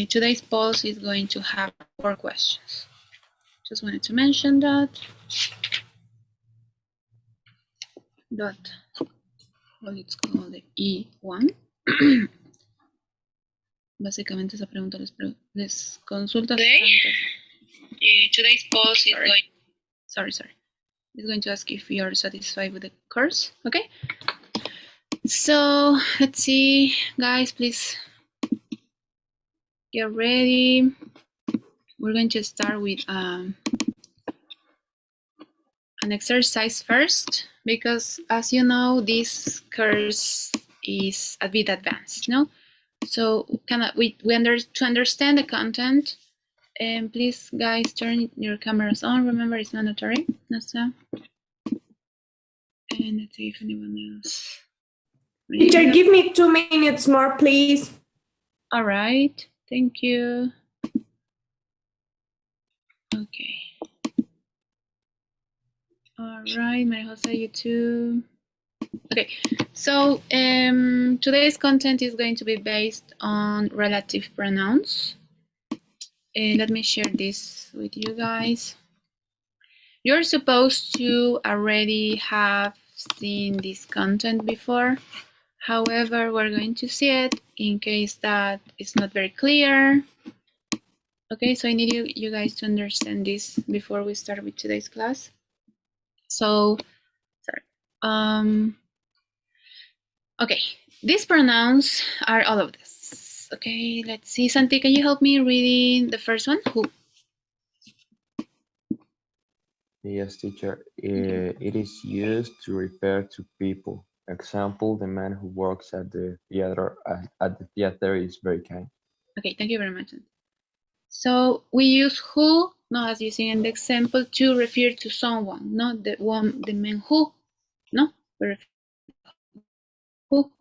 today's post is going to have 4 questions. Just wanted to mention that. It's called the E1. Básicamente esa pregunta les consulta. Today's post is going. Sorry. It's going to ask if you are satisfied with the course. Okay. So let's see, guys. Please get ready. We're going to start with an exercise first, because as you know, this course is a bit advanced, no? So to understand the content, and please, guys, turn your cameras on. Remember, it's mandatory. And let's see if anyone else. Teacher, give me 2 minutes more, please. All right. Thank you. Okay. All right, Maria Jose, you too. Okay, so today's content is going to be based on relative pronouns. Let me share this with you guys. You're supposed to already have seen this content before. However, we're going to see it in case that it's not very clear. Okay, so I need you guys to understand this before we start with today's class. So, sorry. Okay, these pronouns are all of this. Okay, let's see. Santi, can you help me reading the first one? Who? Yes, teacher. It is used to refer to people. Example, the man who works at the theater is very kind. Okay, thank you very much. So we use who, no, as you see in the example, to refer to someone, not the man who, no, who,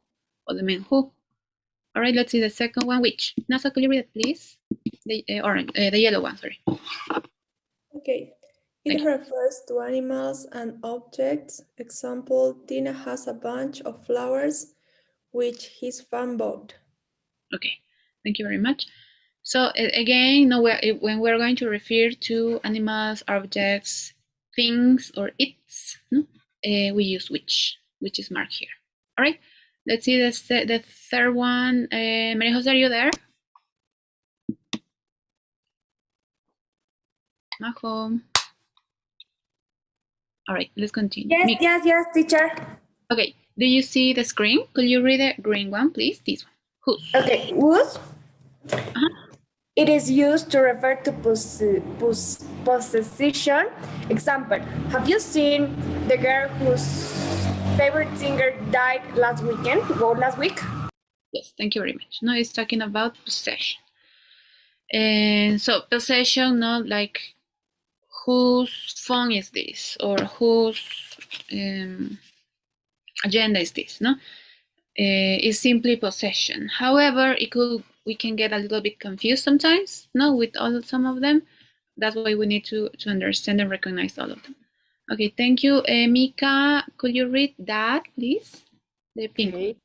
or the man who. All right, let's see the second one, which. Nasa, could you read it, please? The yellow one, sorry. Okay. It refers to animals and objects. Example, Tina has a bunch of flowers, which his fan bought. Okay, thank you very much. So again, when we're going to refer to animals, objects, things, or its, no? We use which is marked here. All right, let's see the third one. Maria Jose, are you there? Majo. All right, let's continue. Yes, teacher. Okay, do you see the screen? Could you read the green one, please? This one. Whose? Okay, whose? It is used to refer to possession. Example, have you seen the girl whose favorite singer died last week? Yes, thank you very much. No, it's talking about possession. And so possession, no, like whose phone is this, or whose agenda is this, no? Is simply possession. However, we can get a little bit confused sometimes, no, with some of them. That's why we need to understand and recognize all of them. Okay, thank you. Mika, could you read that, please? The pink. Okay.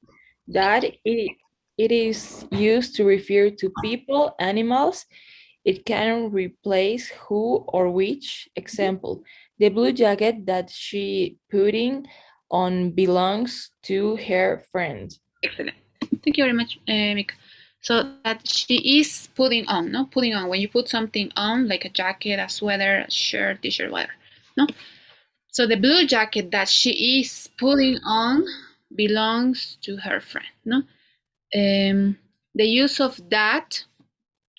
That it is used to refer to people, animals. It can replace who or which. Example, the blue jacket that she putting on belongs to her friend. Excellent. Thank you very much, Mika. So that she is putting on, no? Putting on, when you put something on, like a jacket, a sweater, a shirt, t-shirt, whatever, no? So the blue jacket that she is putting on belongs to her friend, no? The use of that,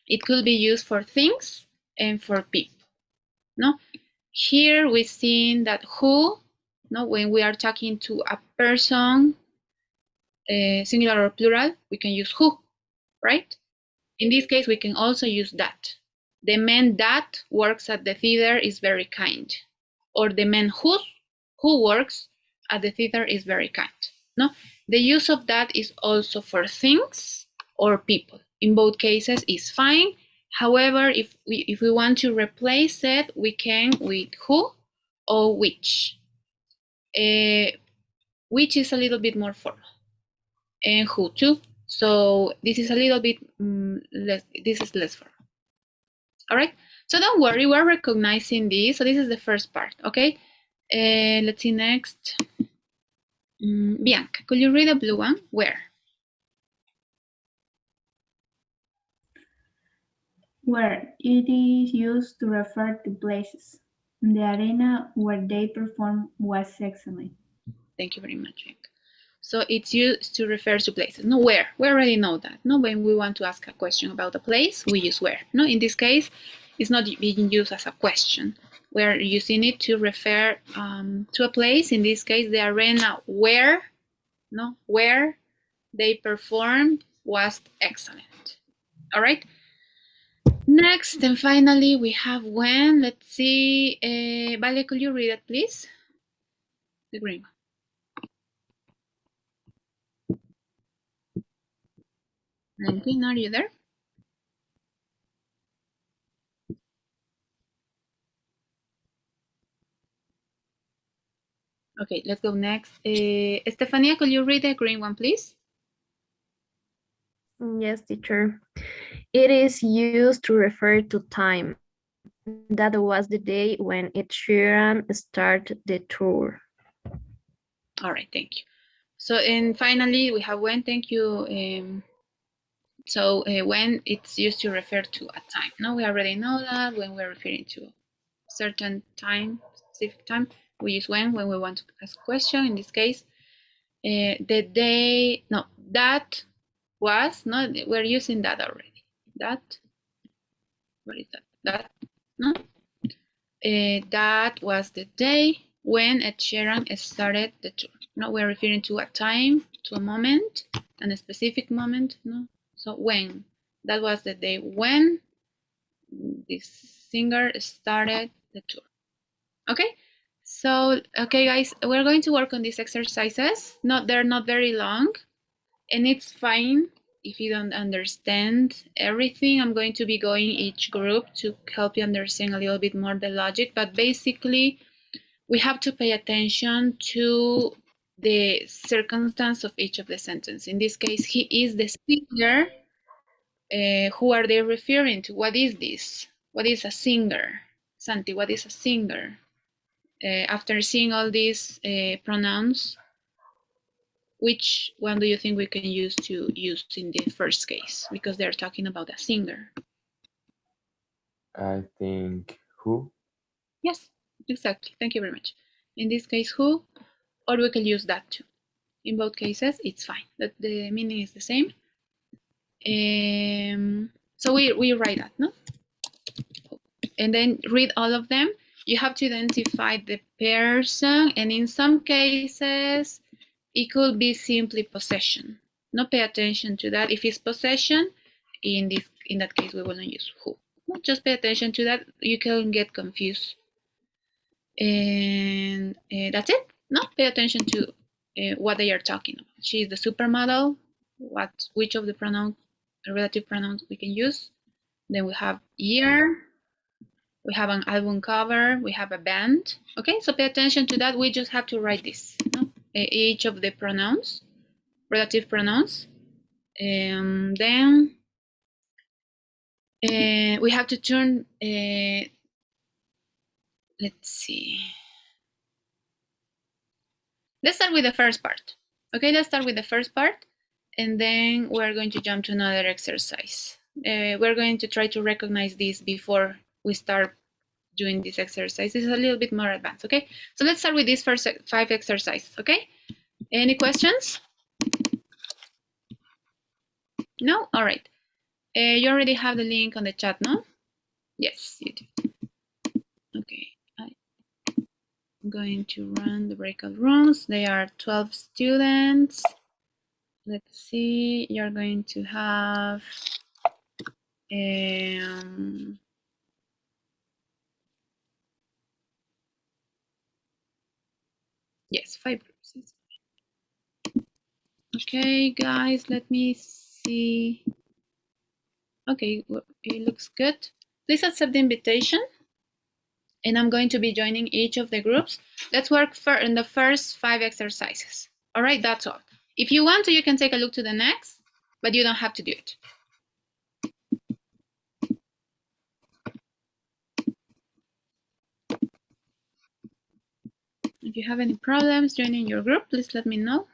it could be used for things and for people, no? Here we've seen that who, no, when we are talking to a person, singular or plural, we can use who, right? In this case, we can also use that. The man that works at the theater is very kind. Or the man who works at the theater is very kind. No, the use of that is also for things or people. In both cases is fine. However, if we want to replace it, we can with who or which. Which is a little bit more formal. And who too. So this is a little bit less, this is less formal. All right, so don't worry, we're recognizing this. So this is the first part, okay? Let's see next. Bianca, could you read the blue one? Where? Where it is used to refer to places. The arena where they performed was excellent. Thank you very much, Bianca. So it's used to refer to places. No, where? We already know that. No, when we want to ask a question about a place, we use where. No, in this case, it's not being used as a question. We're using it to refer to a place. In this case, the arena where they performed was excellent. All right. Next and finally, we have when. Let's see. Vale, could you read it, please? The green one. Valentina, are you there? Okay, let's go next. Estefania, could you read the green one, please? Yes, teacher. It is used to refer to time. That was the day when Ed Sheeran started the tour. All right, thank you. So, and finally, we have when. Thank you. When it's used to refer to a time. No, we already know that when we're referring to a certain time, specific time, we use when we want to ask a question. In this case, the day, no, that was, no, we're using that already. That, what is that? That, no? That was the day when Ed Sheeran started the tour. No, we're referring to a time, to a moment, and a specific moment. No, so when. That was the day when this singer started the tour. Okay, so okay, guys, we're going to work on these exercises. They're not very long, and it's fine if you don't understand everything. I'm going to be going each group to help you understand a little bit more the logic, but basically we have to pay attention to the circumstance of each of the sentences. In this case, he is the singer. Who are they referring to? What is this? What is a singer? Santi, what is a singer? After seeing all these pronouns, which one do you think we can use to use in the first case? Because they're talking about a singer. I think who? Yes, exactly. Thank you very much. In this case, who, or we can use that too. In both cases, it's fine. The meaning is the same. So we write that, no? And then read all of them. You have to identify the person, and in some cases, it could be simply possession. No, pay attention to that. If it's possession, in that case, we will not use who. No, just pay attention to that. You can get confused. And that's it. No, pay attention to what they are talking about. She is the supermodel. Which of the pronouns, relative pronouns we can use. Then we have year. We have an album cover. We have a band. Okay, so pay attention to that. We just have to write this. No? Each of the pronouns, relative pronouns. Then we have to turn. Let's see. Let's start with the first part. Okay, let's start with the first part, and then we're going to jump to another exercise. We're going to try to recognize this before we start doing this exercise. It's a little bit more advanced, okay? So let's start with these first 5 exercises, okay? Any questions? No? All right. You already have the link on the chat, no? Yes, you do. Okay. I'm going to run the breakout rooms. They are 12 students. Let's see. You're going to have yes, 5 groups. Okay, guys, let me see. Okay, well, it looks good. Please accept the invitation. And I'm going to be joining each of the groups. Let's work in the first 5 exercises. All right, that's all. If you want to, you can take a look to the next, but you don't have to do it. If you have any problems joining your group, please let me know.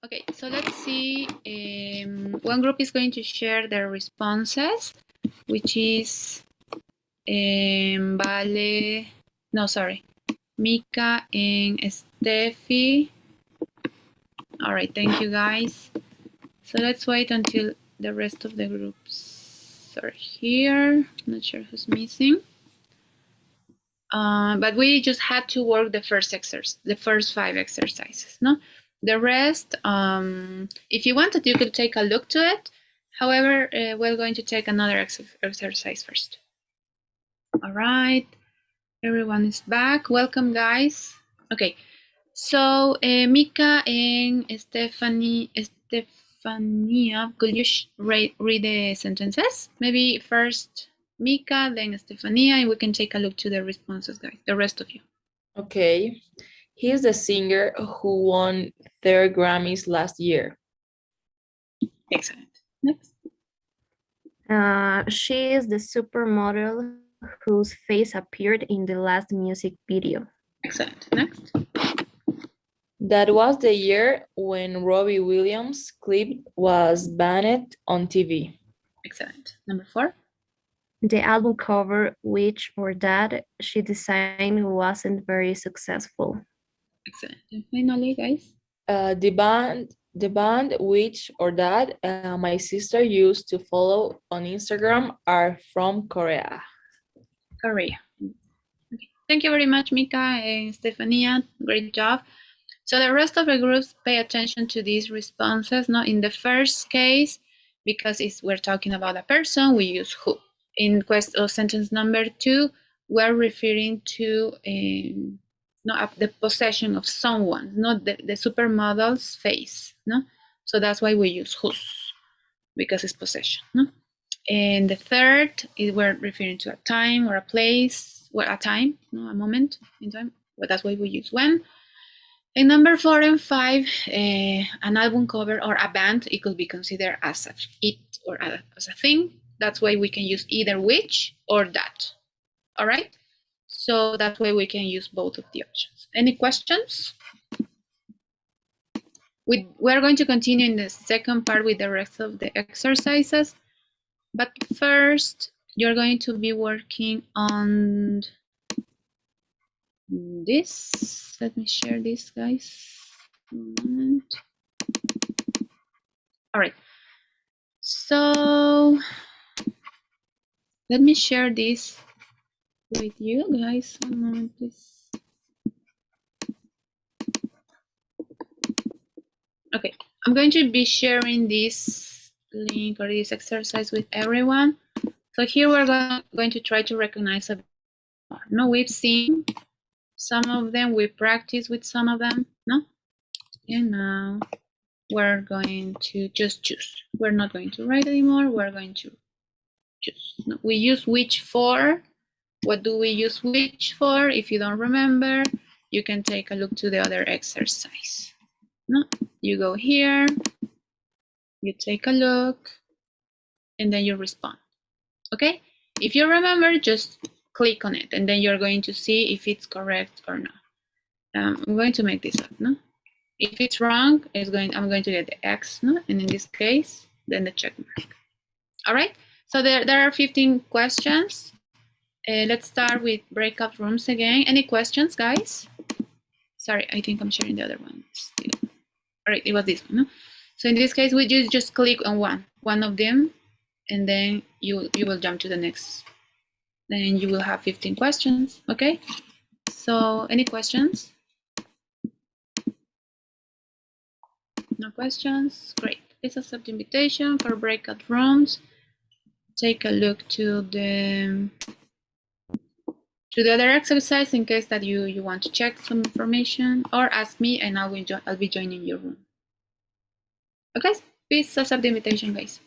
Okay, so let's see. One group is going to share their responses, which is Vale, no, sorry, Mika and Steffi. All right, thank you guys. So let's wait until the rest of the groups are here. Not sure who's missing. But we just had to work the first exercise, the first 5 exercises, no? The rest, if you wanted, you could take a look to it. However, we're going to take another exercise first. All right, everyone is back. Welcome, guys. Okay, so Mika and Stefania, could you read the sentences? Maybe first Mika, then Stefania, and we can take a look to the responses, guys, the rest of you. Okay. He is the singer who won 3 Grammys last year. Excellent. Next. She is the supermodel whose face appeared in the last music video. Excellent. Next. That was the year when Robbie Williams' clip was banned on TV. Excellent. Number 4. The album cover, Which or That, she designed wasn't very successful. Excellent. And finally, guys. The band Which or That my sister used to follow on Instagram are from Korea. Korea. Okay. Thank you very much, Mika and Stefania. Great job. So the rest of the groups pay attention to these responses. Now, in the first case, because we're talking about a person, we use who. In sentence number 2, we're referring to the possession of someone, not the supermodel's face. No, so that's why we use whose, because it's possession. No, and the third is we're referring to a time or a place, well, a time, no, a moment in time. Well, that's why we use when. In number 4 and 5, an album cover or a band, it could be considered as as a thing. That's why we can use either which or that. All right. So that's why we can use both of the options. Any questions? We're going to continue in the second part with the rest of the exercises. But first, you're going to be working on this. Let me share this, guys. One moment. All right. So let me share this with you guys. One moment, please. Okay, I'm going to be sharing this link or this exercise with everyone. So here we're going to try to recognize a bit more. No, we've seen some of them, we practice with some of them, no? And now we're going to just choose. We're not going to write anymore, we're going to choose. No, we use which for. What do we use which for? If you don't remember, you can take a look to the other exercise. No, you go here, you take a look, and then you respond. Okay? If you remember, just click on it, and then you're going to see if it's correct or not. I'm going to make this up, no? If it's wrong, I'm going to get the X, no? And in this case, then the check mark. All right? So there are 15 questions. Let's start with breakout rooms again. Any questions, guys? Sorry, I think I'm sharing the other one still. All right, it was this one, no? So in this case, we just click on one of them, and then you will jump to the next. Then you will have 15 questions, okay? So any questions? No questions? Great. Please accept the invitation for breakout rooms. Take a look to the other exercise in case that you want to check some information, or ask me and I'll be joining your room. Okay, please accept the invitation, guys.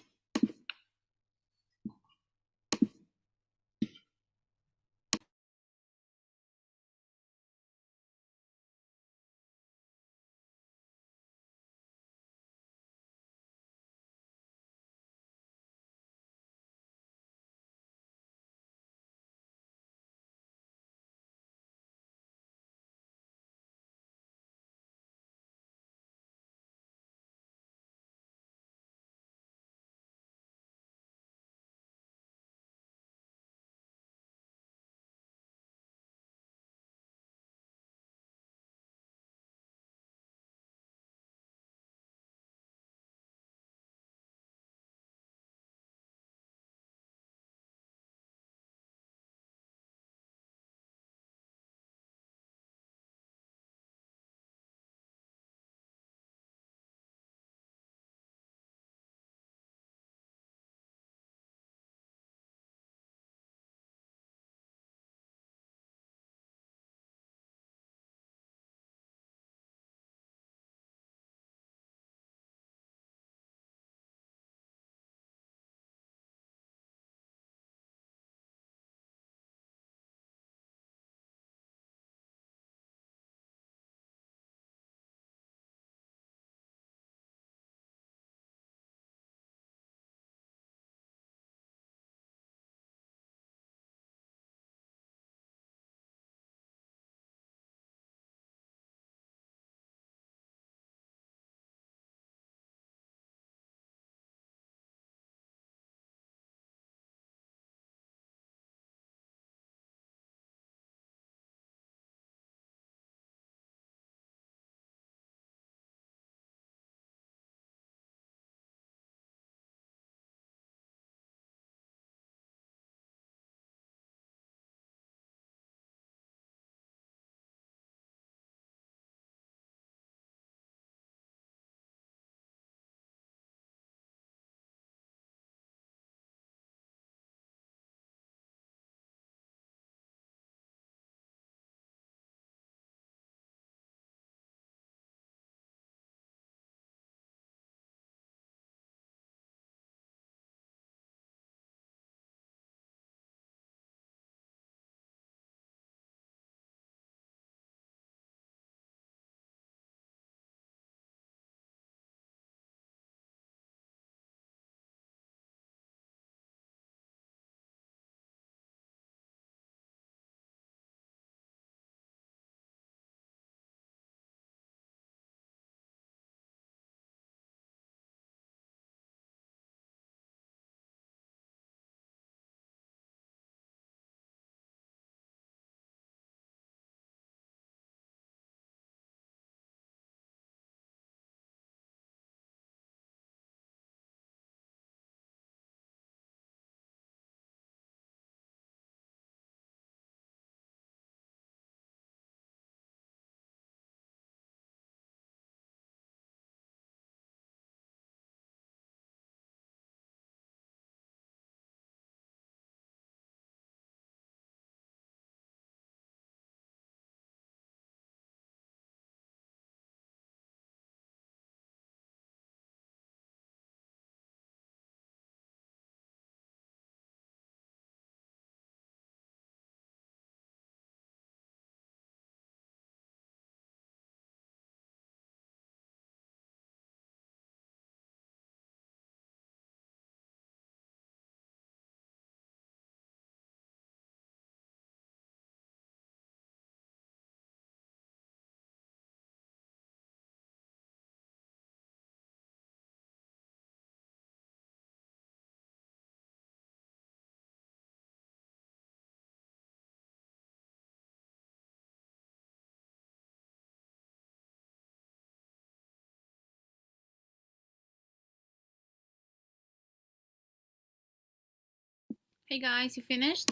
Hey guys, you finished?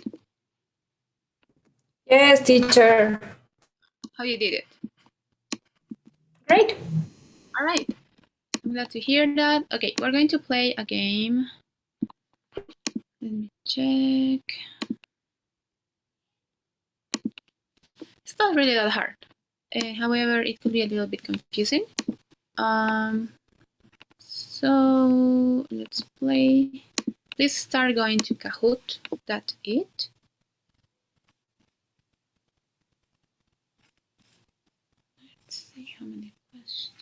Yes, teacher. How you did it? Great. All right. I'm glad to hear that. Okay, we're going to play a game. Let me check. It's not really that hard. However, it could be a little bit confusing. So let's play. Please start going to Kahoot. That's it. Let's see how many questions.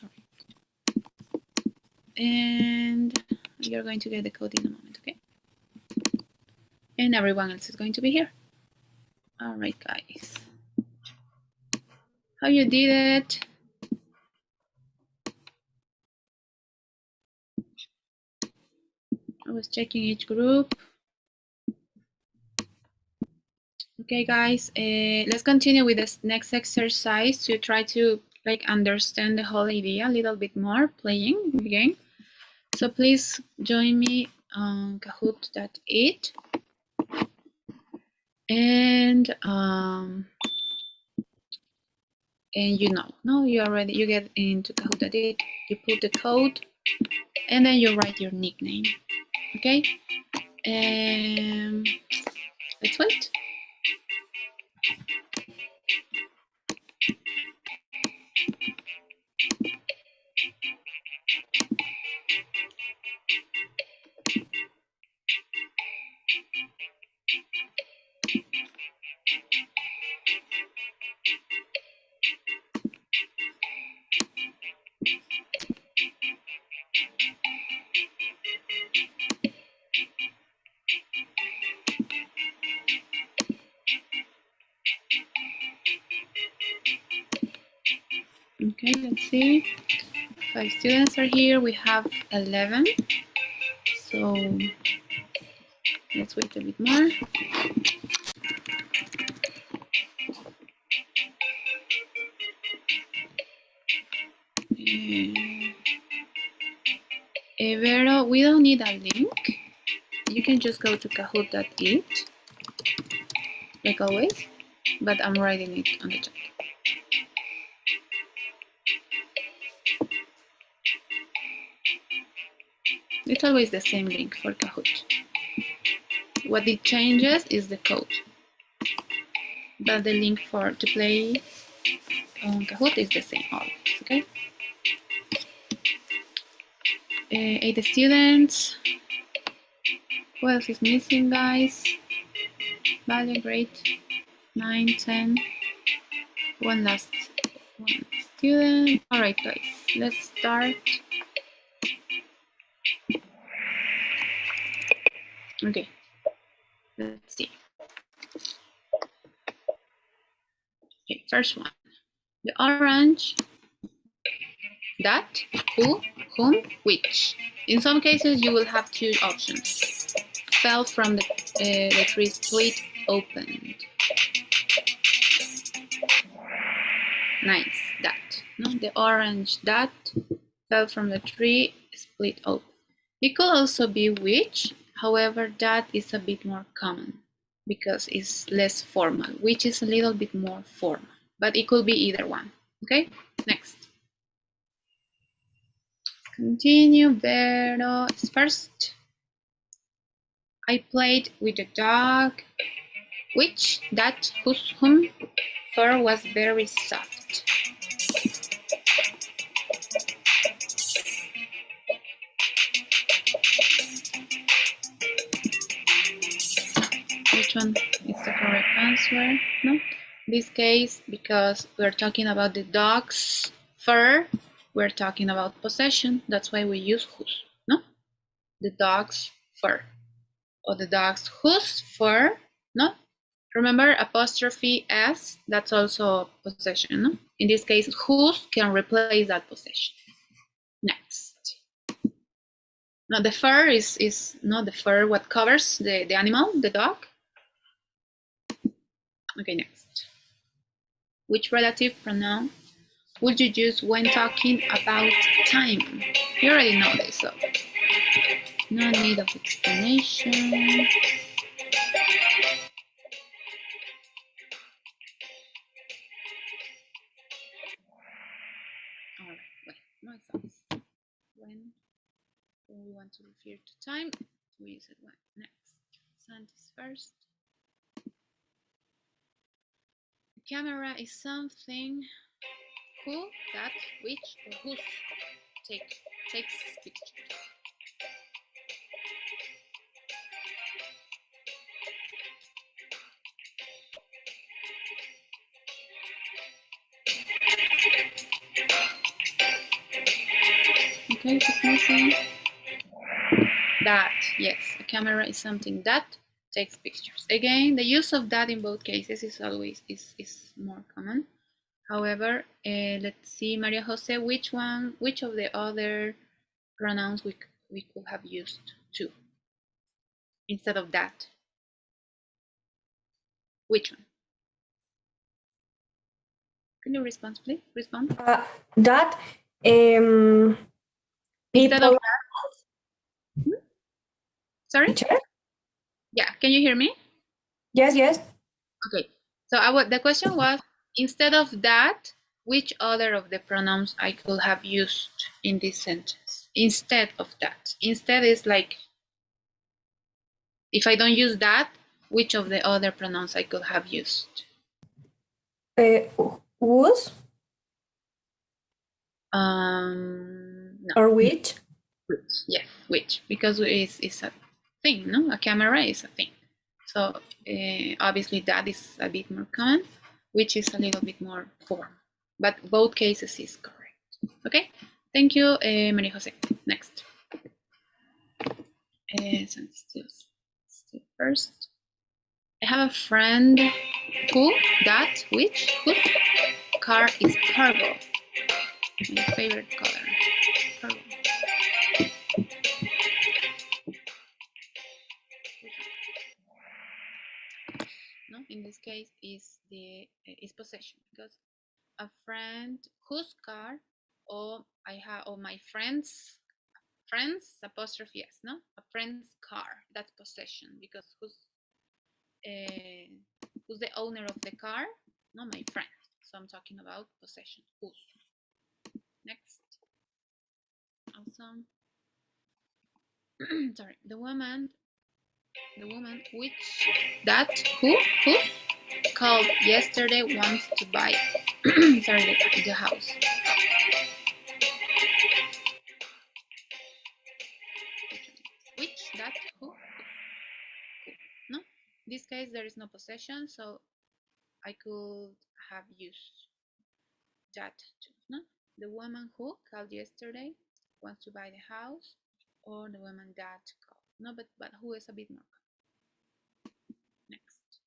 All right. And you're going to get the code in a moment, okay? And everyone else is going to be here. All right, guys. How you did it? I was checking each group. Okay, guys, let's continue with this next exercise to try to understand the whole idea a little bit more playing the game. So please join me on Kahoot.it, and you get into Kahoot.it, you put the code, and then you write your nickname. Okay, let's wait. Okay, let's see. 5 students are here. We have 11. So let's wait a bit more. Vero, we don't need a link. You can just go to Kahoot.it, like always, but I'm writing it on the chat. It's always the same link for Kahoot. What it changes is the code, but the link to play on Kahoot is the same always, okay? 8 students. Who else is missing, guys? Vale, great. 9, 10. One student. All right, guys, let's start. Okay, let's see. Okay, first one. The orange, that, who, whom, which. In some cases, you will have 2 options. Fell from the tree, split, opened. Nice, that. No, the orange, that, fell from the tree, split open. It could also be which, however, that is a bit more common because it's less formal, which is a little bit more formal, but it could be either one. Okay, next. Continue. Vero is first. I played with the dog. Which, that, whose, whom, fur was very soft. Which one is the correct answer? No. In this case, because we're talking about the dog's fur, we're talking about possession. That's why we use whose. No, the dog's fur, or the dog's whose fur. No, remember apostrophe s. That's also possession. No? In this case, whose can replace that possession. Next. Now the fur is not the fur what covers the animal, the dog. Okay, next. Which relative pronoun would you use when talking about time? You already know this, so No need of explanation. All right, wait, no examples. When we want to refer to time, we use it when. Next, sentence first. The camera is something who, that, which, or whose takes pictures. Okay, just missing that. Yes, a camera is something that takes pictures. Again, the use of that in both cases is always is more common. However, let's see, Maria Jose, which of the other pronouns we could have used to instead of that? Which one? Can you respond, please? Respond. That Instead of people. that. Sorry? Teacher? Yeah, can you hear me? Yes, yes. Okay, so the question was, instead of that, which other of the pronouns I could have used in this sentence? Instead of that. Instead is like, if I don't use that, which of the other pronouns I could have used? Whose No. or which? Which, yes, which, because it's a thing, no? A camera is a thing. So obviously that is a bit more common, which is a little bit more formal. But both cases is correct. Okay, thank you, Maria Jose. Next. So still first. I have a friend who, that, which, whose car is purple. My favorite color, purple. No, in this case is possession, because a friend whose car, or my friend's apostrophe s, no, a friend's car, that's possession, because who's the owner of the car? No, my friend. So I'm talking about possession. Whose. Next. Awesome. Sorry, the woman which, that, who called yesterday wants to buy sorry, the house. Which, that, who. No, in this case there is no possession, so I could have used that too. No, the woman who called yesterday wants to buy the house, or the woman that called. No, but who is a bit more common. Next.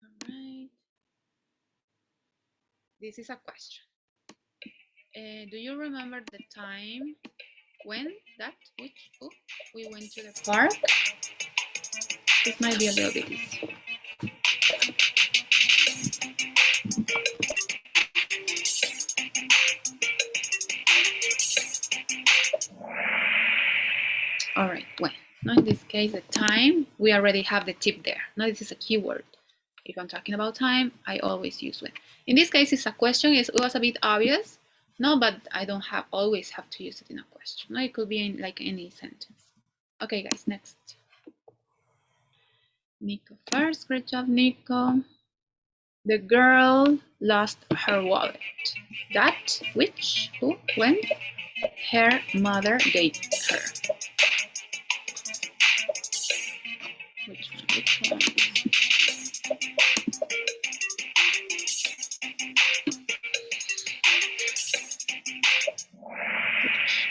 All right. This is a question. Do you remember the time when, that, which, who, we went to the park? This might be a little bit easy. All right, well, now in this case, the time, we already have the tip there. Now this is a keyword. If I'm talking about time, I always use when. In this case, it's a question. It was a bit obvious. No, but I don't always have to use it in a question. No, it could be in like any sentence. Okay, guys, next. Nico first. Great job, Nico. The girl lost her wallet. That, which, who, when, her mother gave her. Which one? Which one?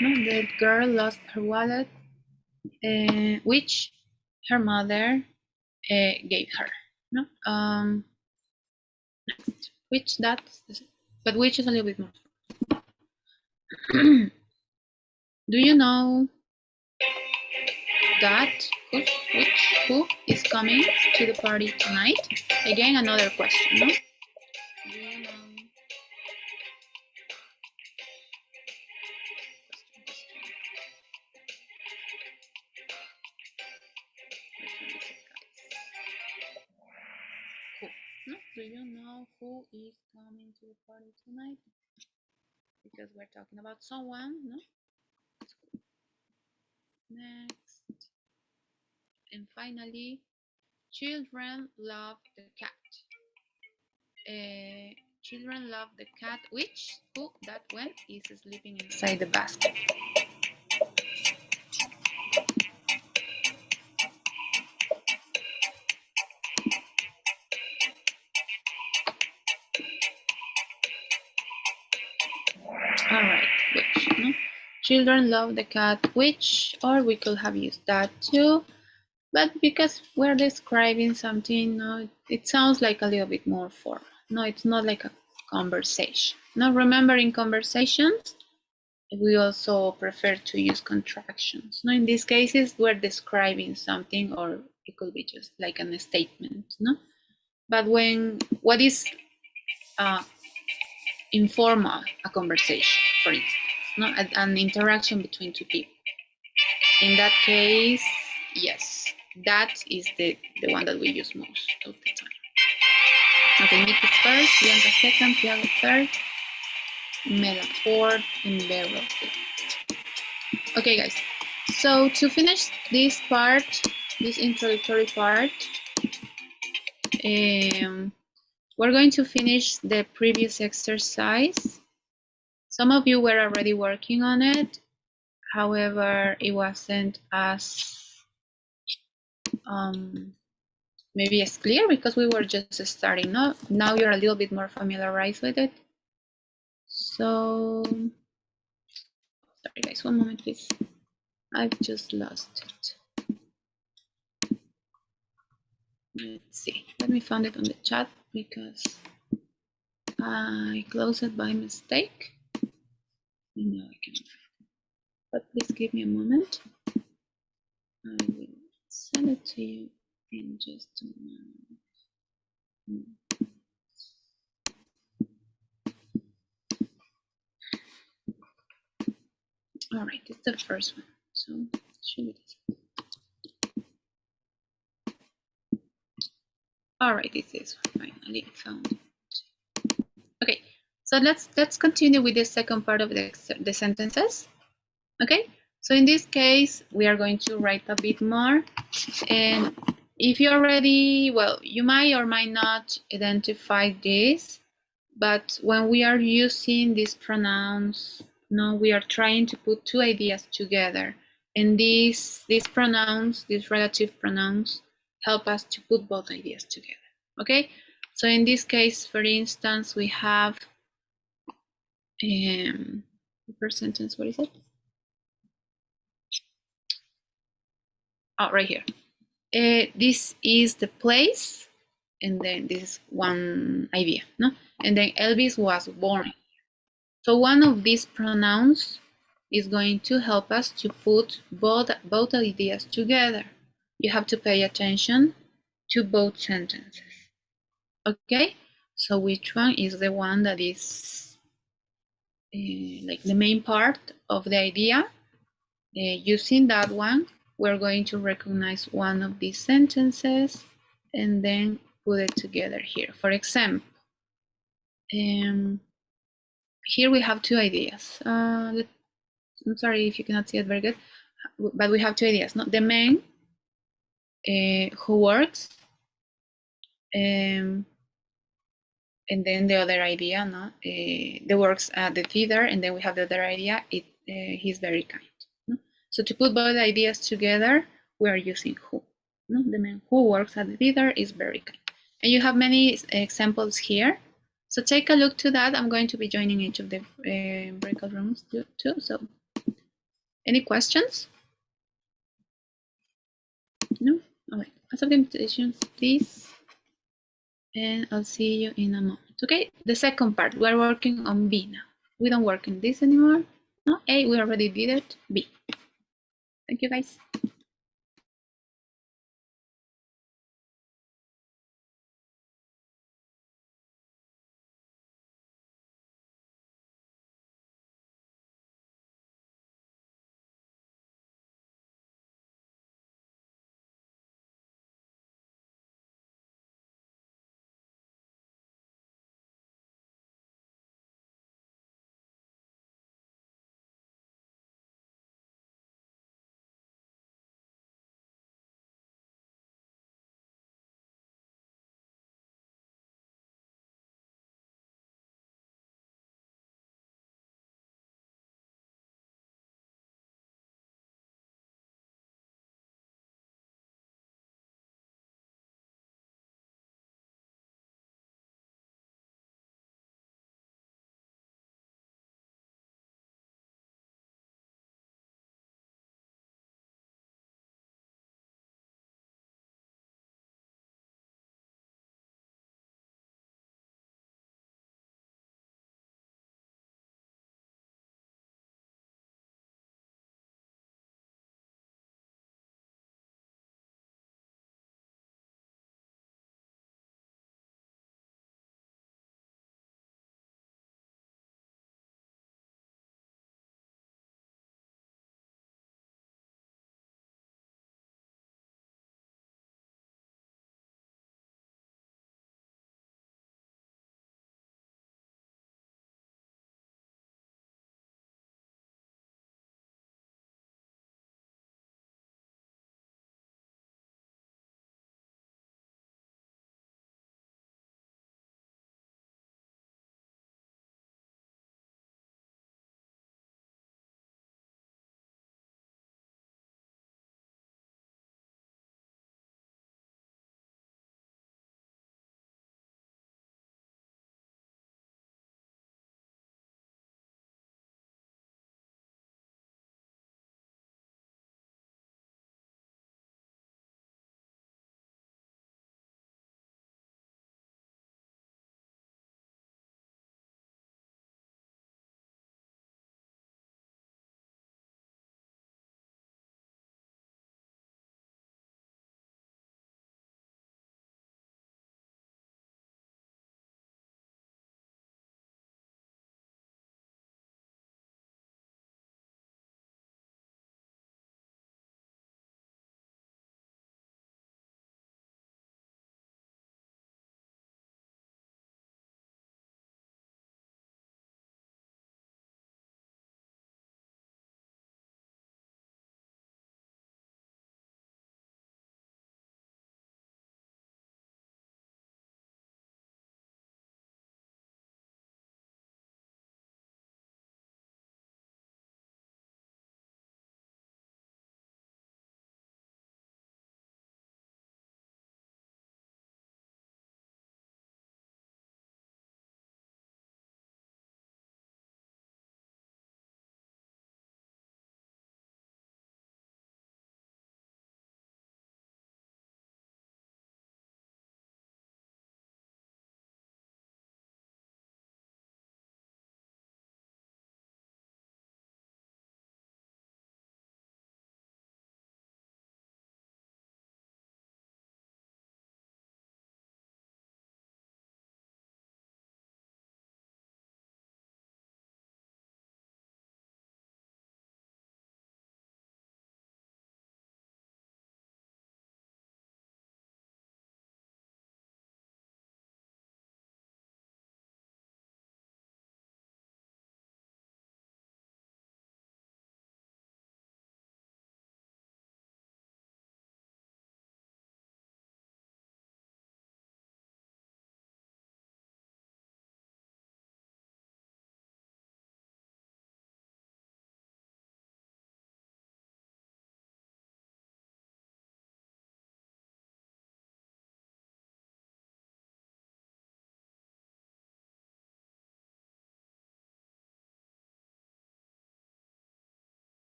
No, the girl lost her wallet, which her mother gave her. No, next, which, that, but which is a little bit more. Do you know that, which, who is coming to the party tonight? Again, another question, no? Do you know? do you know who is coming to the party tonight? Because we're talking about someone, no? Next. And finally, children love the cat. Children love the cat, which, who, that one is sleeping inside the basket. All right, which, no? Children love the cat, which, or we could have used that too, but because we're describing something, no, it sounds like a little bit more formal. No, it's not like a conversation. Now, remember, in conversations, we also prefer to use contractions. No, in these cases, we're describing something, or it could be just like a statement. No, but when what is informal, a conversation, for instance, no, an interaction between two people. In that case, yes, that is the one that we use most of the time. Okay, Nick is first, Bianca second, Tiago third, Mela fourth, and Vero fifth. Okay, guys. So to finish this part, this introductory part, we're going to finish the previous exercise. Some of you were already working on it. However, it wasn't as maybe as clear because we were just starting. Now you're a little bit more familiarized with it. So, sorry guys, one moment please. I've just lost it. Let's see. Let me find it on the chat because I closed it by mistake. No, I can't. But please give me a moment. I will send it to you in just a moment. All right, it's the first one. So should be this one. All right, it's this one. Finally found it. Okay, so let's continue with the second part of the sentences. Okay, so in this case, we are going to write a bit more. And if you already, well, you might or might not identify this, but when we are using these pronouns, no, we are trying to put two ideas together. And these pronouns, these relative pronouns, help us to put both ideas together. Okay, so in this case, for instance, we have the first sentence, what is it? Oh, right here. This is the place, and then this is one idea, no? And then Elvis was born. So one of these pronouns is going to help us to put both ideas together. You have to pay attention to both sentences. Okay, so which one is the one that is like the main part of the idea? Using that one, we're going to recognize one of these sentences and then put it together here. For example, here we have two ideas. I'm sorry if you cannot see it very good, but we have two ideas. No? The man who works, and then the other idea, no? The works at the theater, and then we have the other idea, he's very kind. No? So to put both ideas together, we are using who. No? The man who works at the theater is very kind. And you have many examples here. So take a look to that. I'm going to be joining each of the breakout rooms too. So any questions? No? All right. Answer the invitations, please. And I'll see you in a moment. Okay, the second part, we're working on B now. We don't work in this anymore. No, A, we already did it. B. Thank you, guys.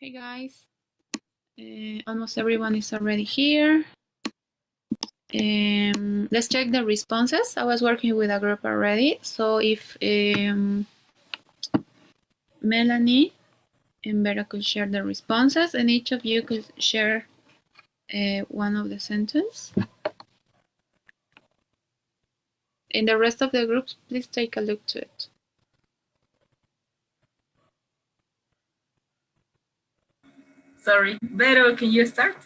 Hey guys, almost everyone is already here. Let's check the responses. I was working with a group already, so if Melanie and Vera could share the responses, and each of you could share one of the sentences. And the rest of the groups, please take a look to it. Sorry, Vero, can you start?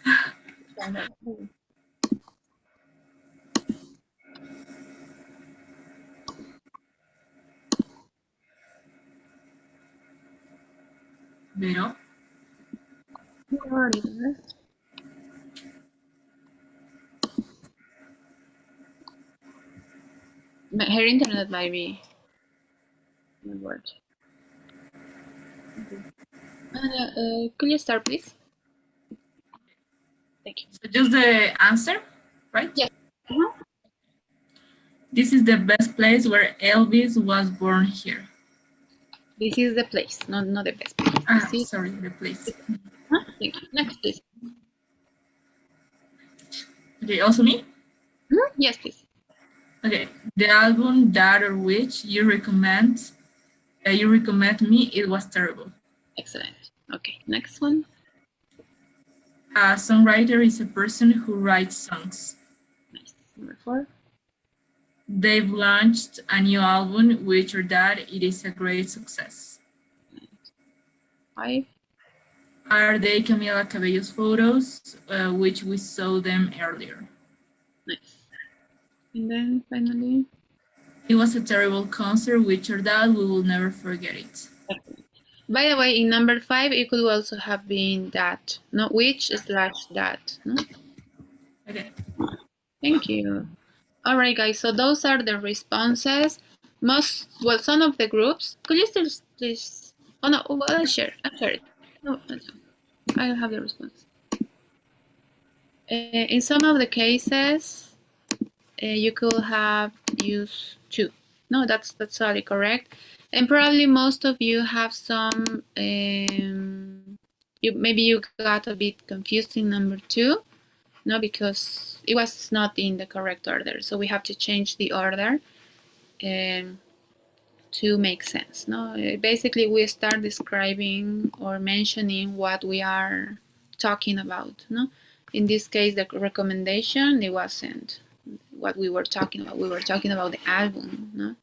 Vero? Her internet might be word. Could you start, please? Thank you. So just the answer, right? Yes. This is the best place where Elvis was born here. This is the place, not the best place. Ah, sorry, the place. Thank you. Next, please. Okay, also me? Yes, please. Okay, the album that or which you recommend me, it was terrible. Excellent. Okay, next one. A songwriter is a person who writes songs. Nice. Number 4. They've launched a new album, which or that it is a great success. 5. Are they Camila Cabello's photos, which we saw them earlier? Nice. And then finally. It was a terrible concert, which or that we will never forget it. By the way, in number 5, it could also have been that, not which / that. No? Okay. Thank you. All right, guys. So those are the responses. Some of the groups. Could you still please? Oh no. Well, I'll share it. No, I have the response. In some of the cases, you could have used 2. No, that's totally correct. And probably most of you have some. Maybe you got a bit confused in number 2. No, because it was not in the correct order. So we have to change the order to make sense. No, basically we start describing or mentioning what we are talking about. No, in this case, the recommendation, it wasn't what we were talking about. We were talking about the album. No,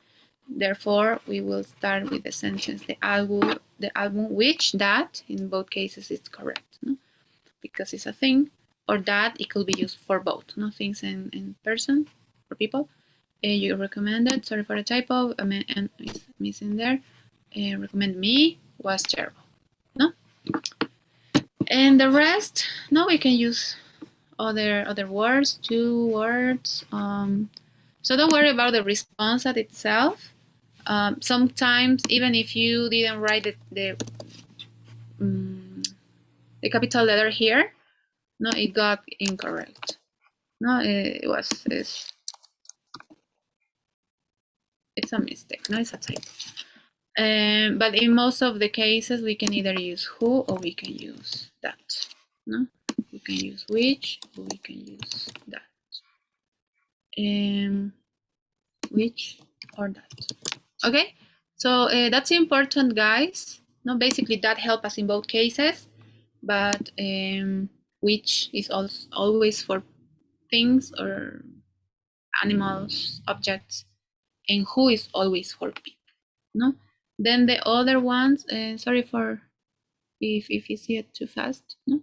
therefore we will start with the sentence: the album which that in both cases is correct. No, because it's a thing. Or that it could be used for both, no things in person for people. You recommended, sorry for the typo, and it's missing there. Recommend me was terrible, no. And the rest, no, we can use other words, 2 words. So don't worry about the response at itself. Sometimes even if you didn't write the capital letter here, no, it got incorrect. No, it's a mistake. No, it's a typo. But in most of the cases, we can either use who or we can use that. No, we can use which or we can use that. Which or that. Okay, so that's important, guys. No, basically that helps us in both cases, but which is also always for things or animals, objects, and who is always for people. No, then the other ones. Sorry for if you see it too fast. No,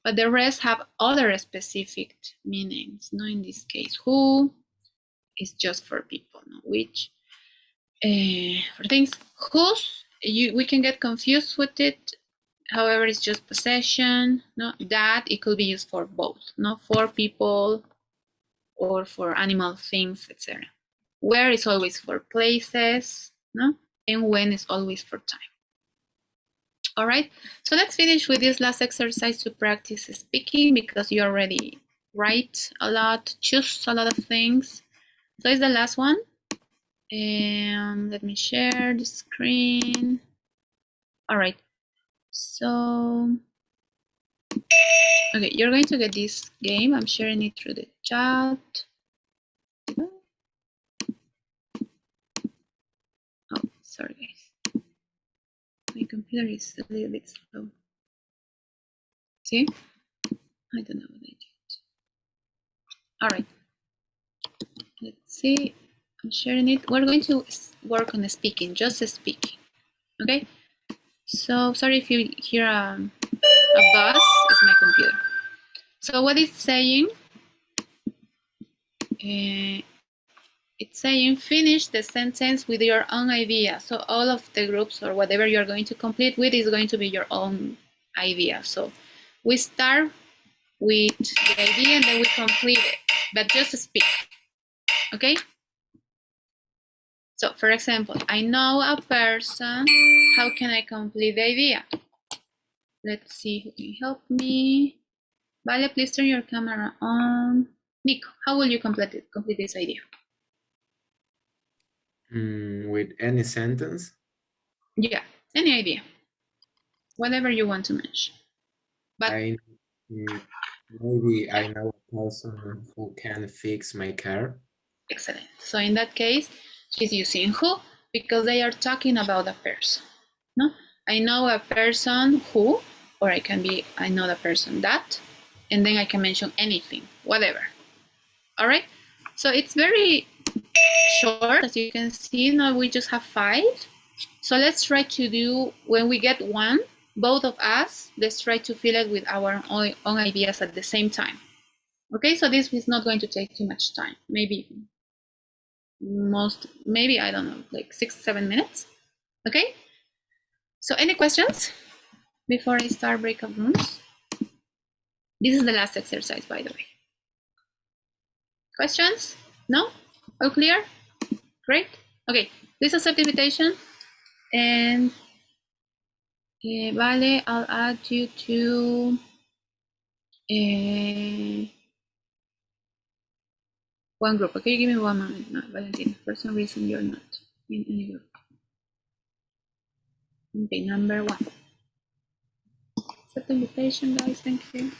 but the rest have other specific meanings. No, in this case, who is just for people. No, which for things. Whose we can get confused with it. However, it's just possession. No, that it could be used for both. No, for people or for animal things, etc. Where is always for places. No, and when is always for time. All right, so let's finish with this last exercise to practice speaking because you already write a lot, choose a lot of things. So it's the last one. And let me share the screen. All right, so Okay, you're going to get this game. I'm sharing it through the chat. Oh, sorry guys. My computer is a little bit slow. See? I don't know what I did. All right. Let's see. I'm sharing it. We're going to work on the speaking, just speaking. Okay? So sorry if you hear a buzz. It's my computer. So what it's saying, it's saying finish the sentence with your own idea. So all of the groups or whatever you're going to complete with is going to be your own idea. So we start with the idea and then we complete it, but just speak. Okay? So for example, I know a person. How can I complete the idea? Let's see who can help me. Vale, please turn your camera on. Nico, how will you complete this idea? With any sentence? Yeah, any idea. Whatever you want to mention. But Maybe I know a person who can fix my car. Excellent. So in that case, she's using who because they are talking about a person. No, I know a person who, or I know the person that, and then I can mention anything, whatever. All right. So it's very short, as you can see. Now we just have 5. So let's try to do, when we get one, both of us, let's try to fill it with our own ideas at the same time. Okay, so this is not going to take too much time. Maybe, I don't know, like 6-7 minutes. Okay, so any questions before I start breakout rooms? This is the last exercise, by the way. Questions? No? All clear? Great. Okay, please accept the invitation. And Vale, I'll add you to one group. Okay, give me one moment. No, Valentina, for some reason you're not in any group. Okay, number 1. Accept the invitation, guys. Thank you.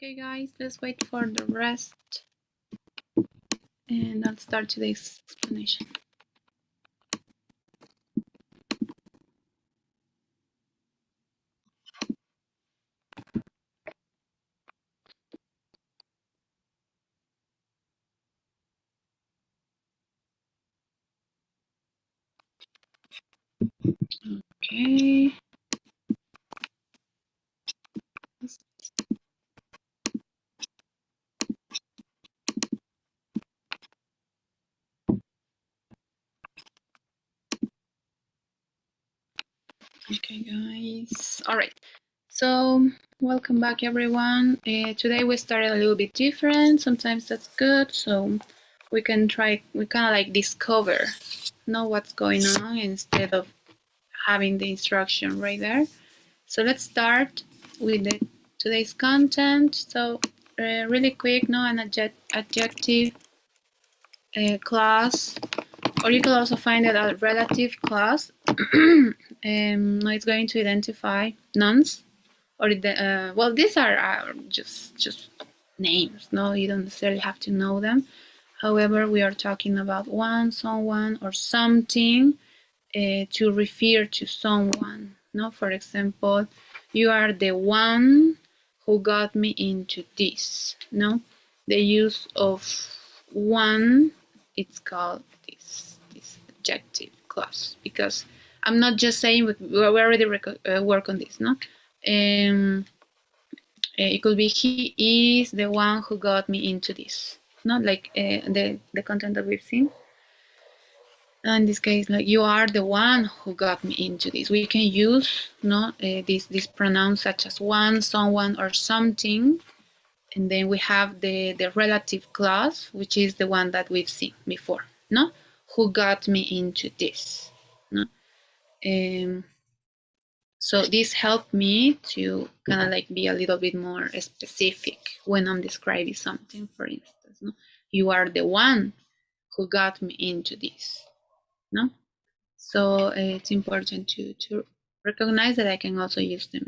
Okay, guys, let's wait for the rest. And I'll start today's explanation. Okay. Okay, guys. All right. So, welcome back, everyone. Today we started a little bit different. Sometimes that's good. So, we can kind of like discover, know what's going on instead of having the instruction right there. So, let's start with today's content. So, really quick, an adjective class, or you can also find it a relative class. It's going to identify nouns, or well, these are just names. No, you don't necessarily have to know them. However, we are talking about one, someone, or something to refer to someone. No, for example, you are the one who got me into this. No, the use of one, it's called this adjective clause, because I'm not just saying we already work on this. No, it could be he is the one who got me into this. Not like the content that we've seen. In this case, like, you are the one who got me into this. We can use these pronouns such as one, someone, or something, and then we have the relative clause, which is the one that we've seen before. No, who got me into this? No, so this helped me to kind of like be a little bit more specific when I'm describing something. For instance, no, you are the one who got me into this. No. So it's important to recognize that I can also use them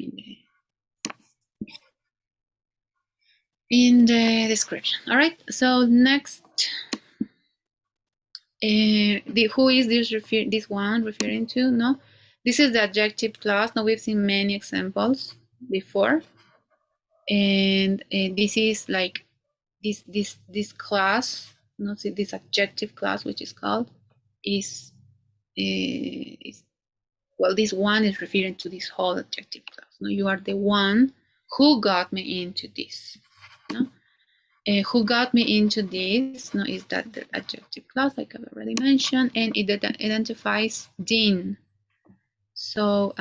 in the description. All right. So next, who is this one referring to? No, this is the adjective clause. Now we've seen many examples before, and this is like this class. No, see, this adjective clause, which is called is well, this one is referring to this whole adjective clause. No, you are the one who got me into this. No, who got me into this? No, is that the adjective clause, like I've already mentioned, and it identifies Dean. So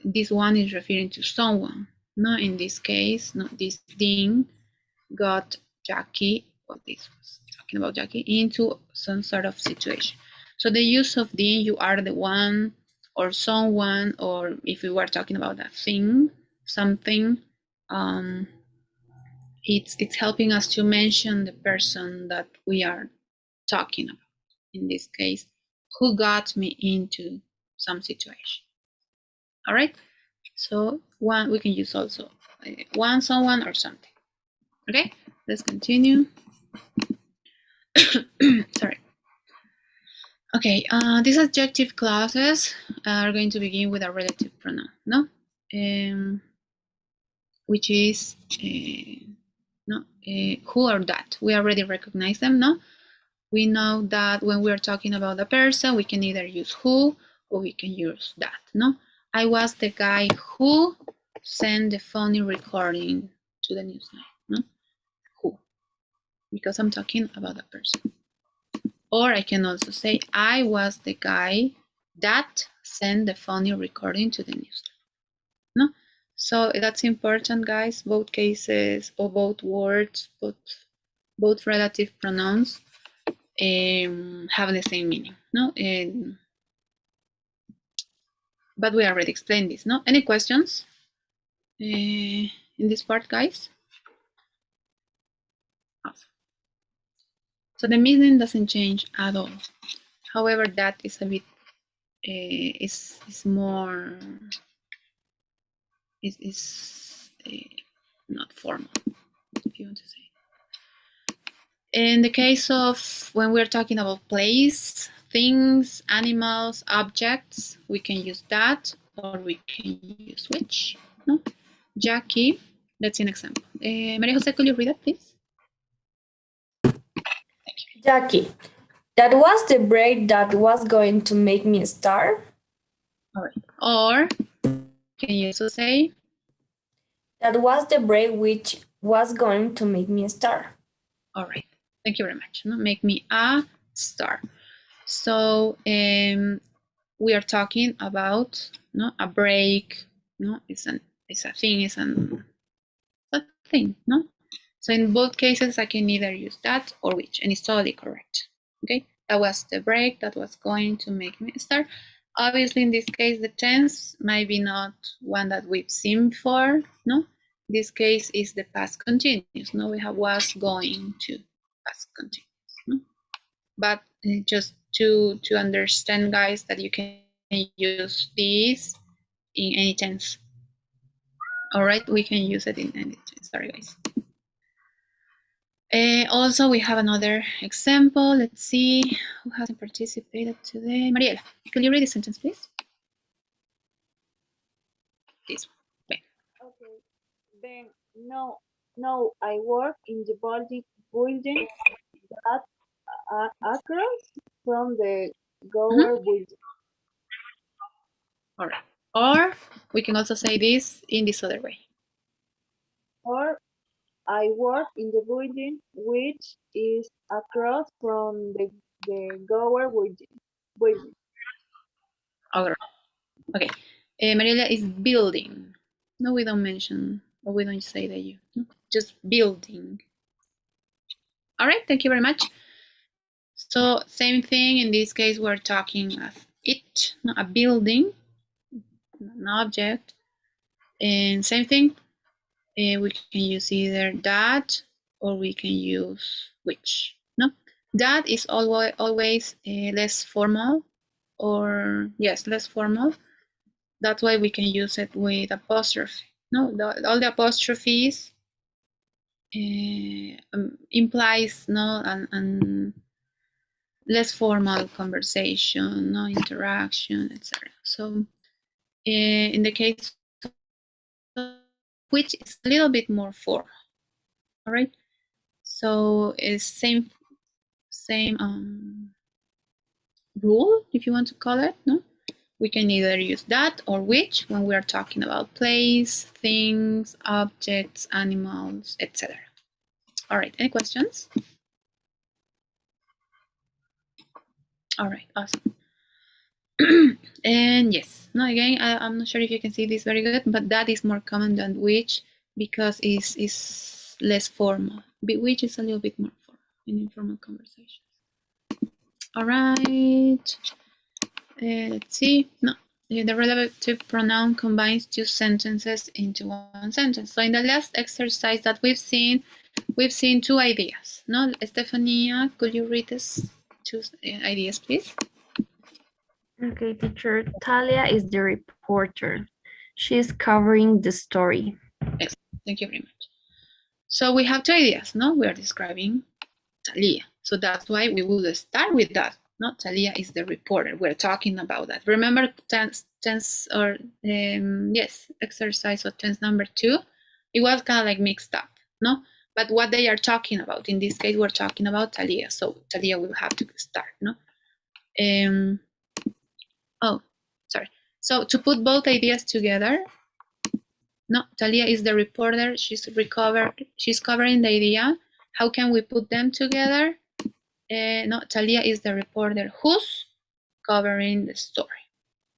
this one is referring to someone. No, in this case, no, this Dean got Jackie. Well, this was talking about Jackie into some sort of situation. So the use of Dean, you are the one, or someone, or if we were talking about that thing, something, it's helping us to mention the person that we are talking about. In this case, who got me into some situation. All right. So one, we can use also one, someone, or something. Okay. Let's continue. Sorry. Okay, these adjective clauses are going to begin with a relative pronoun, no? Which is who or that. We already recognize them, no? We know that when we're talking about a person, we can either use who or we can use that, no? I was the guy who sent the funny recording to the newsline, no? Who? Because I'm talking about a person. Or I can also say, I was the guy that sent the funny recording to the newsletter. No? So that's important, guys. Both cases, or both words, both relative pronouns have the same meaning. No? But we already explained this. No? Any questions in this part, guys? Awesome. So the meaning doesn't change at all. However, that is a bit is more is not formal. you want to say. In the case of when we're talking about place, things, animals, objects, we can use that or we can use which. No? Jackie, that's an example. Maria Jose, could you read it, please? Jackie, that was the break that was going to make me a star. All right. Or can you also say? That was the break which was going to make me a star. All right. Thank you very much. No? Make me a star. So we are talking about a break. It's a thing. It's a thing. No. So in both cases, I can either use that or which, and it's totally correct. Okay. That was the break that was going to make me start. Obviously, in this case, the tense might be not one that we've seen before. No. This case is the past continuous. No, we have was going to past continuous. No? But just to understand, guys, that you can use this in any tense. All right, we can use it in any tense. Sorry, guys. Also, we have another example. Let's see who hasn't participated today. Mariela, could you read the sentence, please? This one. Okay. Then no, I work in the building that across from the Gower building. All right. Or we can also say this in this other way. Or I work in the building which is across from the Gower building. All right. Okay. Mariela is building. No, we don't mention, or we don't say that you. No? Just building. All right. Thank you very much. So same thing. In this case, we're talking of it, not a building, an object. And same thing. We can use either that or we can use which. No, that is always less formal, or yes, less formal. That's why we can use it with apostrophe. No, all the apostrophes implies no and less formal conversation, no interaction, etc. So in the case of which is a little bit more formal. All right. So it's same rule, if you want to call it. No, we can either use that or which when we are talking about place, things, objects, animals, etc. All right. Any questions? All right. Awesome. And yes, no, again, I'm not sure if you can see this very good, but that is more common than which because it's less formal. But which is a little bit more formal in informal conversations. All right. Let's see. No, the relative pronoun combines two sentences into one sentence. So in the last exercise that we've seen two ideas. No, Estefania, could you read this two ideas, please? Okay, teacher. Talia is the reporter. She's covering the story. Excellent. Thank you very much. So we have two ideas, no? We are describing Talia. So that's why we will start with that. No, Talia is the reporter. We're talking about that. Remember tense or yes, exercise of tense number 2. It was kind of like mixed up, no? But what they are talking about, in this case, we're talking about Talia. So Talia will have to start, no? Oh, sorry. So to put both ideas together, no, Talia is the reporter. She's covering the idea. How can we put them together? No, Talia is the reporter who's covering the story,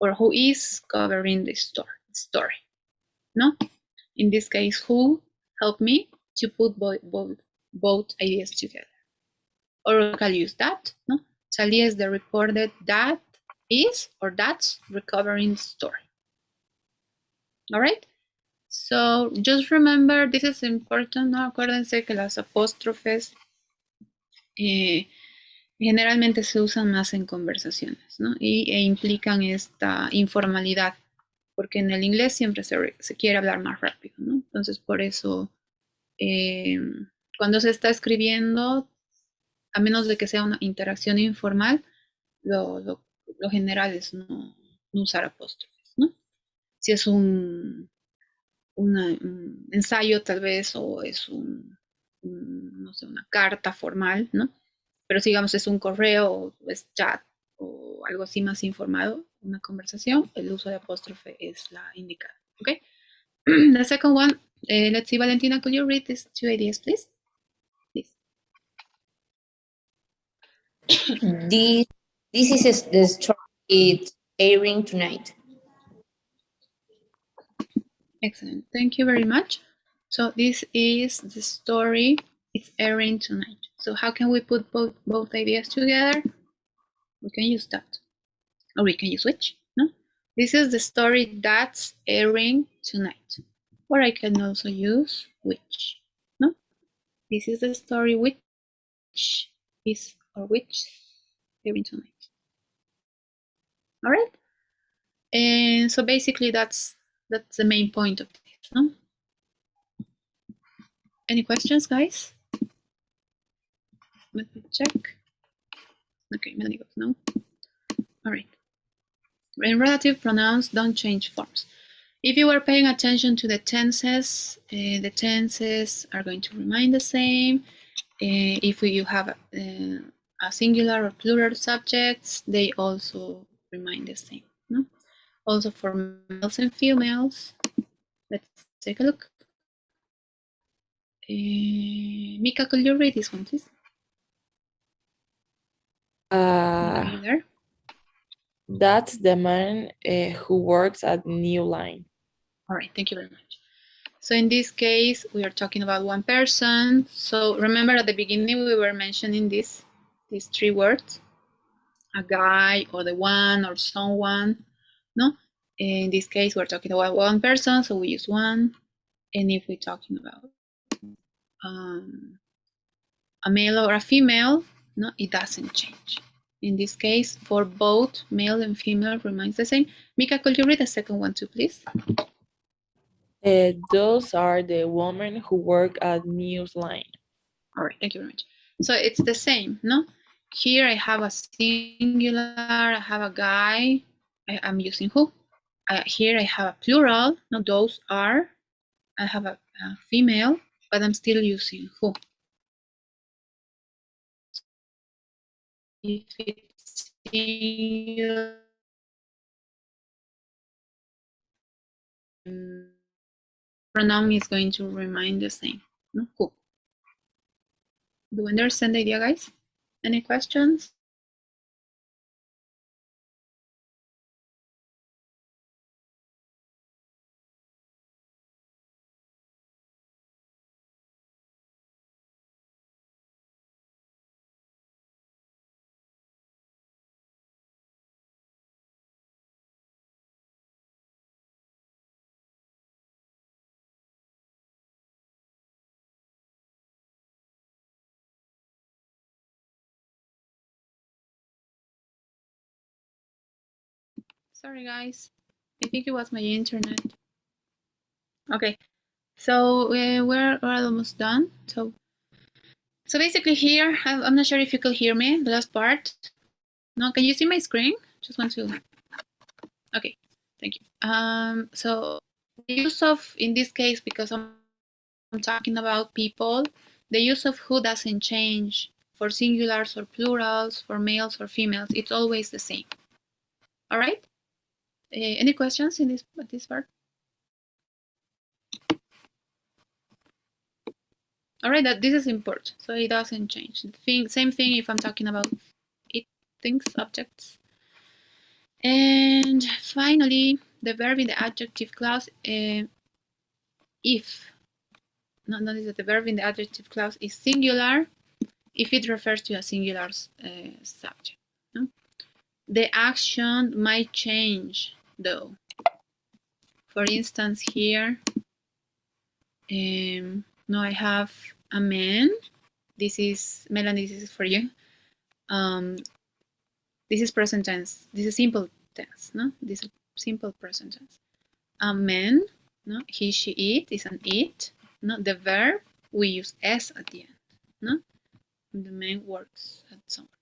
or who is covering the story. No, in this case, who help me to put both ideas together, or we can use that. No, Talia is the reporter that is or that's recovering the story. All right. So just remember, this is important, ¿no? Acuérdense que las apóstrofes generalmente se usan más en conversaciones, ¿no? E implican esta informalidad, porque en el inglés siempre se quiere hablar más rápido, ¿no? Entonces, por eso Cuando se está escribiendo, a menos de que sea una interacción informal, lo general es no usar apóstrofes, ¿no? Si es un ensayo tal vez, o es no sé, una carta formal, ¿no? Pero si digamos es un correo o es chat o algo así más informado, una conversación, el uso de apóstrofe es la indicada, ¿ok? The second one, let's see, Valentina, could you read these two ideas, please? Please. This is the story it's airing tonight. Excellent. Thank you very much. So this is the story. It's airing tonight. So how can we put both ideas together? We can use that. Or we can use which, no? This is the story that's airing tonight. Or I can also use which, no? This is the story which is, or which airing tonight. All right? And so basically that's the main point of this, no? Any questions, guys? Let me check. Okay, Melanie goes no. All right. And relative pronouns don't change forms. If you were paying attention to the tenses are going to remain the same. If you have a singular or plural subjects, they also remain the same. No? Also for males and females. Let's take a look. Mika, could you read this one, please? Are you there? That's the man who works at New Line. All right, thank you very much. So in this case, we are talking about one person. So remember at the beginning, we were mentioning these three words, a guy or the one or someone, no? In this case, we're talking about one person, so we use one. And if we're talking about a male or a female, no, it doesn't change. In this case, for both male and female remains the same. Mika, could you read the second one too, please? Those are the women who work at Newsline. All right, thank you very much. So it's the same, no? Here I have a singular, I have a guy, I'm using who. Here I have a plural, no, those are. I have a female, but I'm still using who. If it's singular, pronoun is going to remain the same, no? Who. Do you understand the idea, guys? Any questions? Sorry, guys. I think it was my internet. Okay, so we're almost done. So basically here, I'm not sure if you could hear me, the last part. No, can you see my screen? Just want to. Okay, thank you. So the use of, in this case, because I'm talking about people, the use of who doesn't change for singulars or plurals, for males or females. It's always the same. All right. Any questions in this part? All right, this is important, so it doesn't change. Same thing if I'm talking about it, things, objects. And finally, the verb in the adjective clause, if, notice that the verb in the adjective clause is singular if it refers to a singular subject. No? The action might change though. For instance, here, no, I have a man. This is, Melanie, this is for you. This is present tense. This is simple tense, no? This is simple present tense. A man, no? He, she, it is an it. No? The verb we use S at the end. No? The man works at somewhere.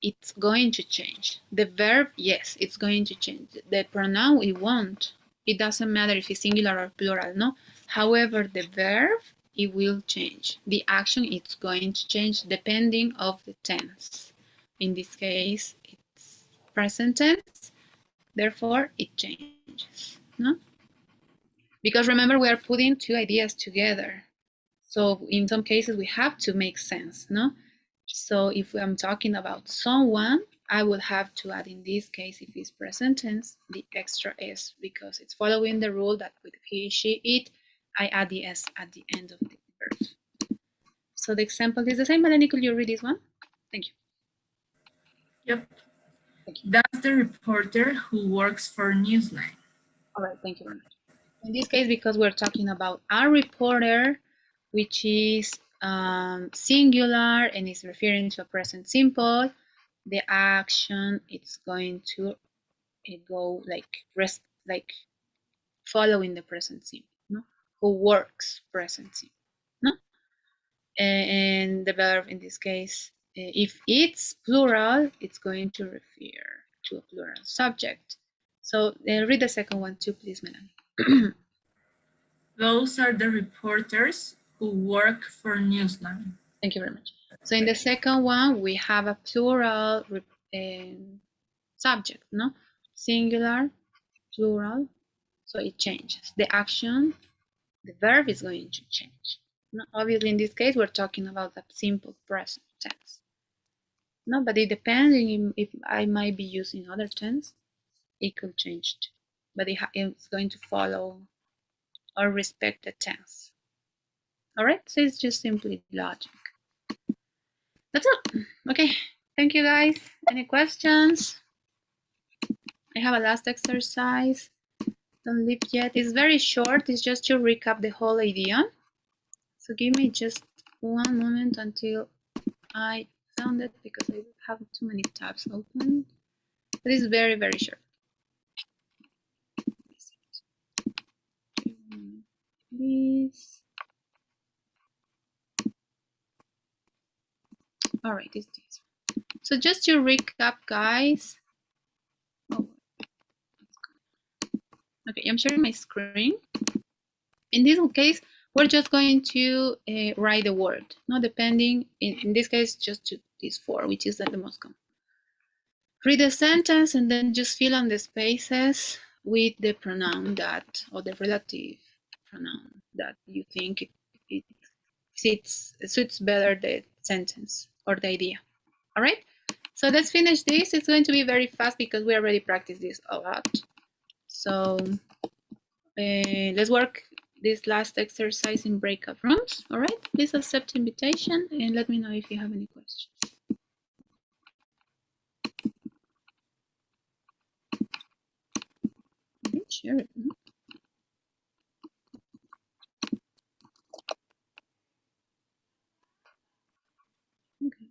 It's going to change. The verb, yes, it's going to change. The pronoun, it won't. It doesn't matter if it's singular or plural, no? However, the verb, it will change. The action, it's going to change depending of the tense. In this case, it's present tense, therefore it changes, no? Because remember, we are putting two ideas together. So in some cases, we have to make sense, no? So if I'm talking about someone, I would have to add, in this case, if it's present tense, the extra S, because it's following the rule that with he, she, it, I add the S at the end of the verb. So the example is the same. Melanie, could you read this one? Thank you. Yep. That's the reporter who works for Newsline. All right, thank you very much. In this case, because we're talking about a reporter, which is singular and is referring to a present simple, the action it's going to go like following the present simple, no? Who works present simple, no? And the verb in this case, if it's plural, it's going to refer to a plural subject. So read the second one too, please, Melanie. Those are the reporters who work for Newsline. Thank you very much. So in the second one, we have a plural subject, no? Singular, plural, so it changes. The action, the verb is going to change. No, obviously, in this case, we're talking about a simple present tense. No, but it depends if I might be using other tense, it could change too. But it's going to follow or respect the tense. All right, so it's just simply logic. That's all. Okay, thank you guys. Any questions? I have a last exercise. Don't leave yet. It's very short. It's just to recap the whole idea. So give me just one moment until I found it because I have too many tabs open. But it's very, very short. Please. All right, it's this. So just to recap, guys. Oh, okay, I'm sharing my screen. In this case, we're just going to write the word, not depending, in this case, just to this four, which is the most common. Read the sentence and then just fill in the spaces with the pronoun that, or the relative pronoun that you think it suits better the sentence or the idea. All right, so let's finish this. It's going to be very fast because we already practiced this a lot. So let's work this last exercise in breakout rooms. All right, please accept the invitation and let me know if you have any questions. Share it. No? Okay.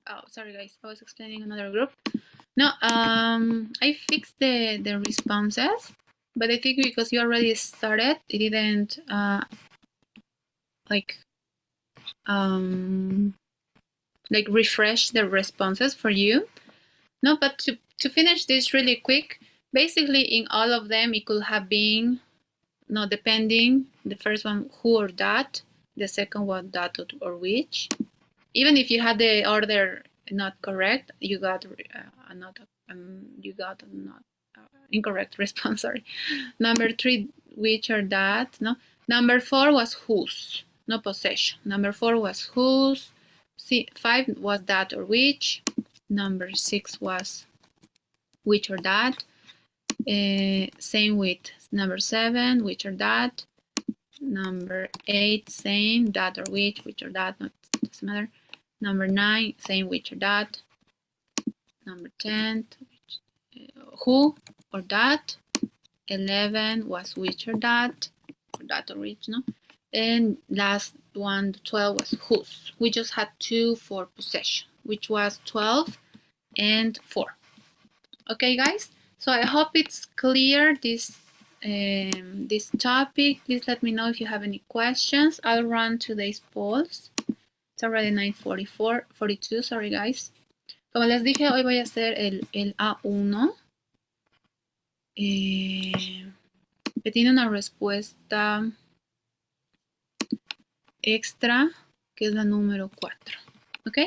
Oh, sorry guys, I was explaining another group. No, I fixed the responses, but I think because you already started, it didn't like refresh the responses for you. No, but to finish this really quick, basically in all of them it could have been, no, depending, the first one who or that, the second one that or which. Even if you had the order not correct, you got incorrect response. Sorry. Number 3, which or that. No. Number 4 was whose. No possession. Number 4 was whose. 5 was that or which. Number 6 was which or that. Same with number 7, which or that. Number 8, same, that or which or that, not doesn't matter. Number 9, same, which or that. Number 10, who or that. 11 was which or that or which, no? And last one, 12 was whose. We just had 2 for possession, which was 12 and 4. Okay, guys. So I hope it's clear this topic. Please let me know if you have any questions. I'll run today's polls. It's already 9:42, sorry guys. Como les dije, hoy voy a hacer el A1. Que tiene una respuesta extra, que es la número 4. ¿Ok?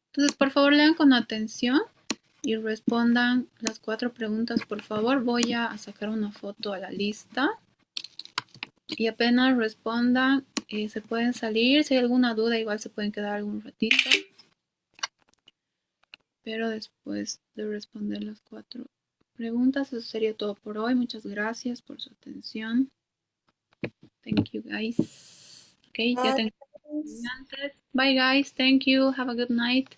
Entonces, por favor, lean con atención y respondan las 4 preguntas, por favor. Voy a sacar una foto a la lista. Y apenas respondan, se pueden salir. Si hay alguna duda, igual se pueden quedar algún ratito. Pero después de responder las 4 preguntas, eso sería todo por hoy. Muchas gracias por su atención. Thank you, guys. Ok, ya tengo estudiantes. Bye, guys. Thank you. Have a good night.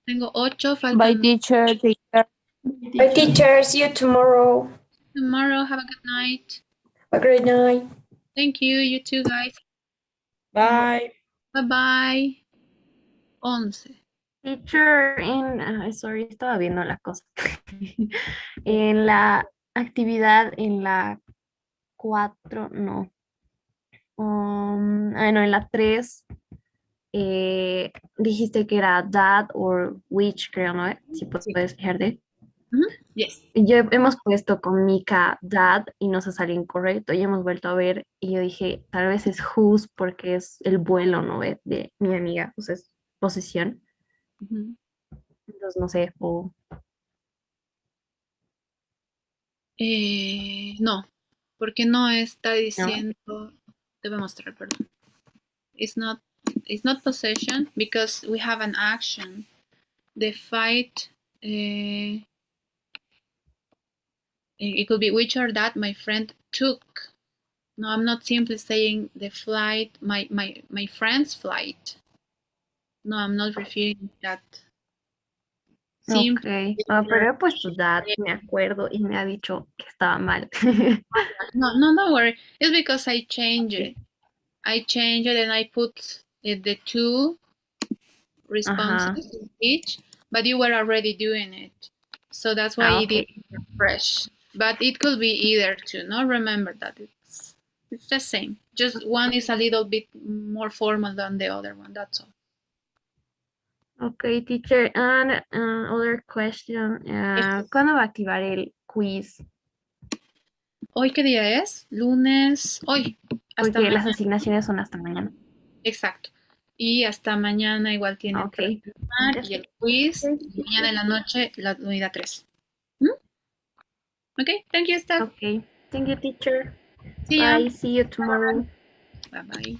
Tengo 8. Faltan. Bye, teacher. Take care. Bye, teacher. See you tomorrow. Tomorrow. Have a good night. Have a great night. Thank you. You too, guys. Bye. Bye-bye. 11. Teacher, sorry, estaba viendo la cosa. En la actividad, en la 4, no. No, en la 3, dijiste que era that or which, creo, ¿no? Si puedes fijarte. Yes. Hemos puesto con Mika that y nos ha salido incorrecto y hemos vuelto a ver y yo dije, tal vez es whose porque es el vuelo, ¿no? De mi amiga, o sea, es posesión. Entonces, no sé, o... No, porque no está diciendo, debe mostrar, perdón. It's not possession because we have an action. The fight, it could be which or that my friend took. No, I'm not simply saying the flight, my friend's flight. No, I'm not referring to that. Ok, pero he puesto that, me acuerdo, y me ha dicho que estaba mal. No, don't worry. It's because I changed it. I changed it and I put the 2 responses in each, but you were already doing it. So that's why it didn't refresh. But it could be either 2, no? Remember that it's the same. Just one is a little bit more formal than the other one, that's all. Ok, teacher, and other question, ¿cuándo va a activar el quiz? ¿Hoy qué día es? Lunes, hoy. Hasta porque las asignaciones son hasta mañana. Exacto. Y hasta mañana igual tienen que terminar y el quiz. Y mañana en la noche la unidad 3. Ok, thank you, Steph. Ok, thank you, teacher. See ya. Bye, see you tomorrow. Bye-bye.